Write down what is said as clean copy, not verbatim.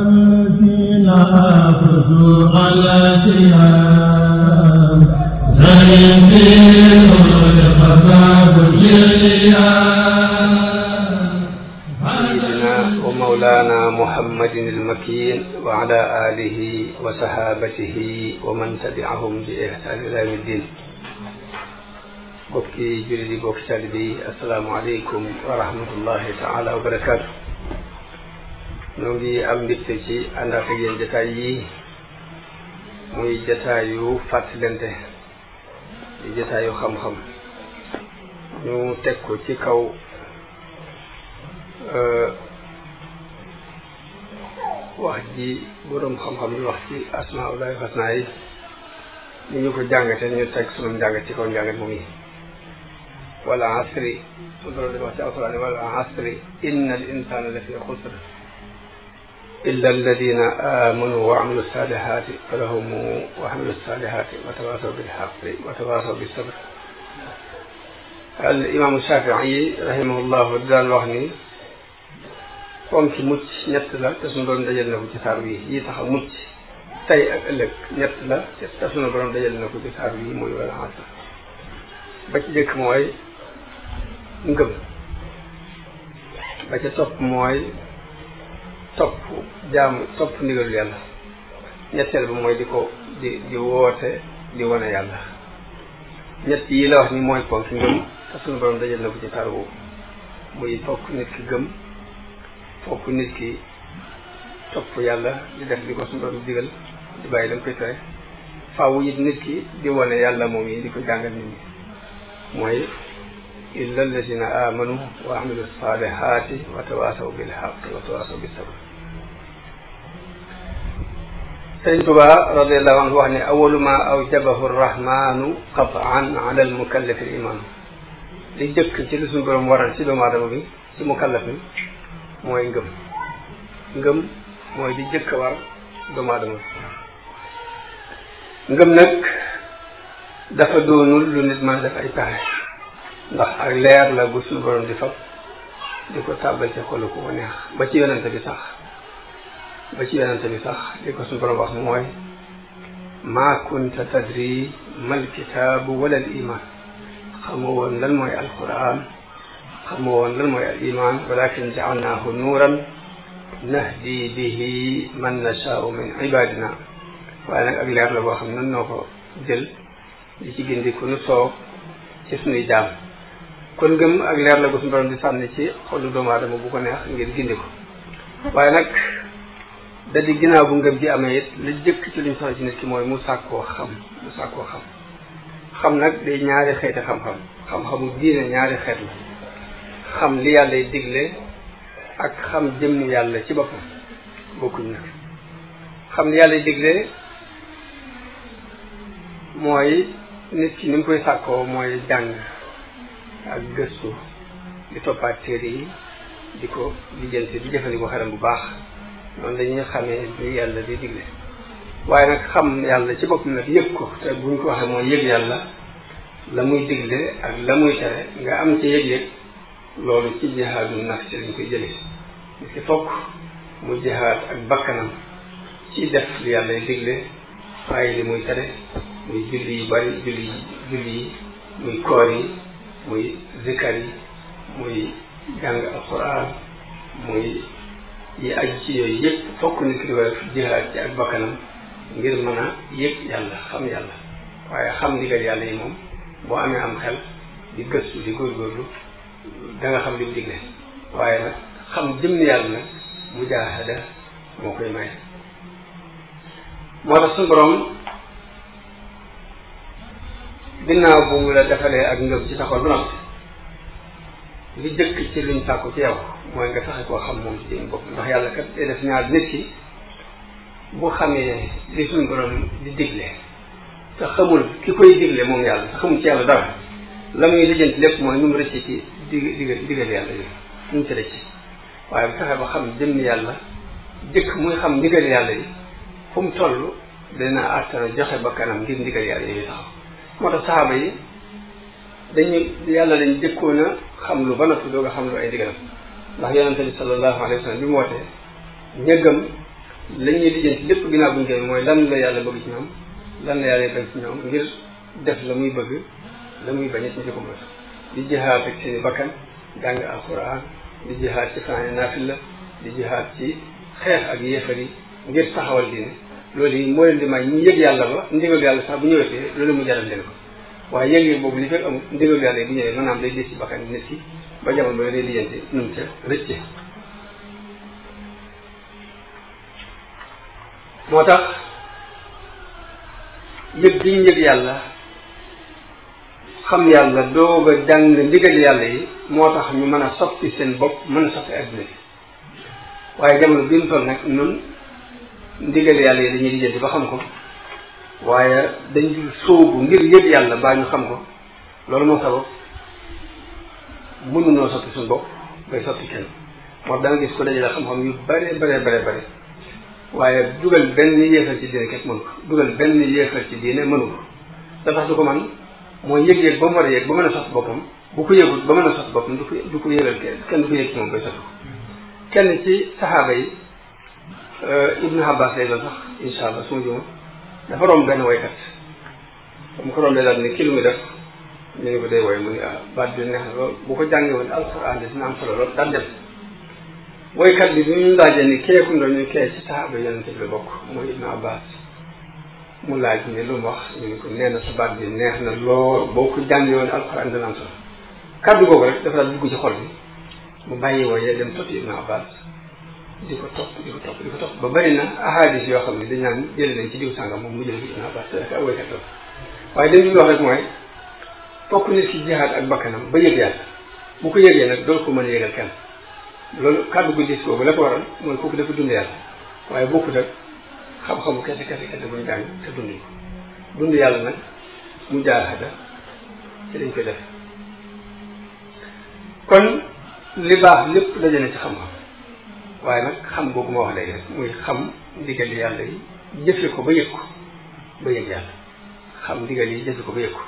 الذين حافظوا على سيام زين بهم لقباب للإيام سيدنا ومولانا محمد المكين وعلى آله وصحابته ومن تبعهم بإحسان إلى يوم الدين. bokki jullit yi bokki taalibe yi asalaamaaleykum wa rahmatullahi taala wa barakaatu. ñoo ngi am mbégte ci ànd ak yéen jataay yi muy jataayu fàttalante di jataayu xam-xam ñu teg ko ci kaw wax ji boroom xam-xam yi wax ci asmaullahi husna yi ni ñu ko jàngate ñu teg sunu njàngat ci kaw njàngat moom yi. wal asri su doon di wax ci alquran wal asri inna al insana la fi xusr illa alladina amanu wa amilu salihati falahum wa amilu salihati wa tawasaw bil haqqi wa tawasaw bis sabr. al imaamu Shafii rahimahullahu daan wax ni ponk ci mucc ñett la te suñu doon dajal na ko ci saar wi yi tax a mucc tey ak ëllëg ñett la te suñu borom dajal na ko ci saar wi muy wal asr. ba ci jëkk mooy ngëm, ba ca topp mooy topp ndigalu yàlla, ñetteel ba mooy di woote di wane yàlla. ñett yi la wax ni mooy ponk ngëm te suñu borom dajal na ko ci saar boobu muy fokk nit ki gëm, fokk nit ki topp yàlla di def di ko suñu borom digal di bàyyi dam koy tere, faaw it nit ki di wane yàlla moom yi di ko jàngal nit ñi mooy illa alladina amanu wa amilu salihati wa tawasaw bil haqqi wa tawasaw bis sabr. Sëriñ Tuubaa radiyallahu anhu wax ne awalu ma awjabahu rrahmanu qatan ala al mukallafi al iman. li jëkk ci li suñu borom waral ci doomu aadama bi ci mukallaf bi mooy ngëm mooy di jëkk war doomu aadama bi. ngëm nag dafa doonul lu nit mën a def ay pexe, ndax ak leer la bu suñu borom di fab di ko tàbbal ci xolu ko neex ba ci yonente bi sax li ko suñu borom wax mooy maa kunta tadri mal kitaabu wala al iman. xamoo woon lan mooy alquran, xamoo woon lan mooy al iman, walakin jaalnaahu nuuran nahdi bihi man nashaau min ibadina. waaye nag ak leer la boo xam ne nan noo ko jël di ci gindi ku nu soob ci suñuy jaam. kon ngëm ak leer la ko suñu borom di sànni ci xolu doomu aadama bu ko neex ngir gindi ko. waaye nag da di ginnaaw bu ngëm ji amee it la jëkk ci luñ soxla ci nit ki mooy mu sàkkoo xam nag day ñaari xeeti xam-xam. xam-xamu diine ñaari xeet la, xam li yàlla digle ak xam jëmm yàlla ci boppam bokkuñ nag. xam li yàlla digle mooy nit ki ni mu koy sàkkoo mooy jàng ak gëstu di toppaat téere yi di ko lijjanti di jëfandikoo xelam bu baax, noonu dañuy xamee li yàlla di digle. waaye nag xam yàlla ci boppam nag yëg ko, te buñ ko waxee mooy yëg yàlla la muy digle ak la muy tere nga am ci yëg-yëg, loolu ci jihaadu nafs ci lañ koy jëlee. nit ki fokk mu jihaad ak bakkanam ci def li yàlla digle waaye li muy tere, muy julli yu bari julli yi muy koor yi muy zikar yi muy jàng alquran muy yi aju ci yooyu yëpp fokk nit ki di ko def jihaad ci ak bakkanam ngir mën a yëg yàlla xam yàlla. waaye xam ndigal yàlla yi moom boo amee am xel di gëstu di góorgóorlu da nga xam li mu digle. waaye nag xam jëm yàlla nag mujaahada moo koy may. moo tax suñu borom ginnaaw bu mu la defalee ak ngëm ci sa xol bu noppi li jëkk ci luñ sàkku ci yow mooy nga fexe koo xam moom ci bopp. ndax yàlla kat day def ñaar nit ki bu xamee li suñu borom di digle te xamul ki koy digle moom yàlla te xamul ci yàlla dara, la muy lijjanti lépp mooy nu mu rëcc ci digal yàlla yi nu mu ci rëcc. waaye bu fexe ba xam jëmm yàlla jëkk muy xam ndigal yàlla yi fu mu toll dina àttana joxe ba kanam ngir ndigal yàlla yi taxaw. moo tax saxaaba yi dañ jëkkoon a xam lu ba noppi doog a xam lu ay ndigalam. ndax yonente bi sallallahu alayhi wa sallam bi mu wootee ña gëm la ñuy lijjanti lépp ginnaaw bu ñu koy mooy lan la yàlla bëgg ci ñoom lan la yàlla bañ ci ñoom ngir def la muy bëgg la muy bañ ci ñu ko mos di jihaad ak seen i bakkan jàng alquran di jihaad ci fanaane naafila di jihaad ci xeex ak yéefar yi ngir taxawal diine loolu yi moo leen di may ñu yëg yàlla ba ndigal yàlla sax bu ñëwee loolu mu jaral leen ko waaye yëg-yëg boobu li fekk amul ndigal yàlla yi bu ñëwee maanaam day des ci bakkan nit ki ba jamono ba day lijjanti nun ca rëcce moo tax yëg gi ñu yëg yàlla xam yàlla doog a jàng ndigal yàlla yi moo tax ñu mën a soppi seen bopp mën a soppi adduna bi waaye jamono bi ñu toll nag nun ndigal yàlla yi dañuy lijjanti ba xam ko waaye dañu sóobu ngir yëg yàlla baa ñu xam ko loolu moo sabab mënunoo soppi suñu bopp bay soppi kenn moo tax da nga gis ko dajale xam-xam yu bare waaye dugal benn yéefal ci diine képp mënu ko dugal benn yéefal ci diine mënu ko da tax du ko man mooy yëg-yëg ba mu war a yëg ba mën a sos boppam bu ko yëgul ba mën a sos boppam du ko yëgal kenn du ko yëg ci moom bay sos ko kenn ci saxaaba yi Ibnu Abbas lay doon sax insha allah su ma juum dafa romb benn woykat mu ko rombee daal ni ki lu muy def ñu ne ko day woy mu ni baat bi neex na lool bu ko jàngee woon alxuraan dina am solo lool daal dem woykat bi ñu laajee ni kee ku ñu kee ci saxaaba yonent bi la bokk mooy Ibnu Abbas mu laaj ni lu mu wax ñu ne ko nee na sa baat bi neex na lool boo ko jàngee woon alxuraan dina am solo kaddu googu rek dafa daal dugg ci xol bi mu bàyyi wooyee dem topp Ibnu Abbas di ko topp ba bëri na ahadis yoo xam ne dañ naan jëlee nañ ci diw sàngam moom mu jëlee ci Ibnu Abbas te ak woykat la waaye dañ ñu wax rek mooy fokk nit ki jihaad ak bakkanam ba yëg yàlla bu ko yëgee nag dool ko mën a yëgal kenn loolu kàddu gu diis boobu la ko waral mooy kooku dafa dund yàlla waaye bokkut ak xam-xamu kese bu ñu jàng te dund ko dund yàlla nag mu jaahada ci lañ koy def kon li baax lépp daje na ci xam-xam waaye nag xam boobu ma wax léegi rek muy xam ndigal yàlla yi jëfe ko ba yëg ko ba yëg yàlla xam ndigal yi jëfe ko ba yëg ko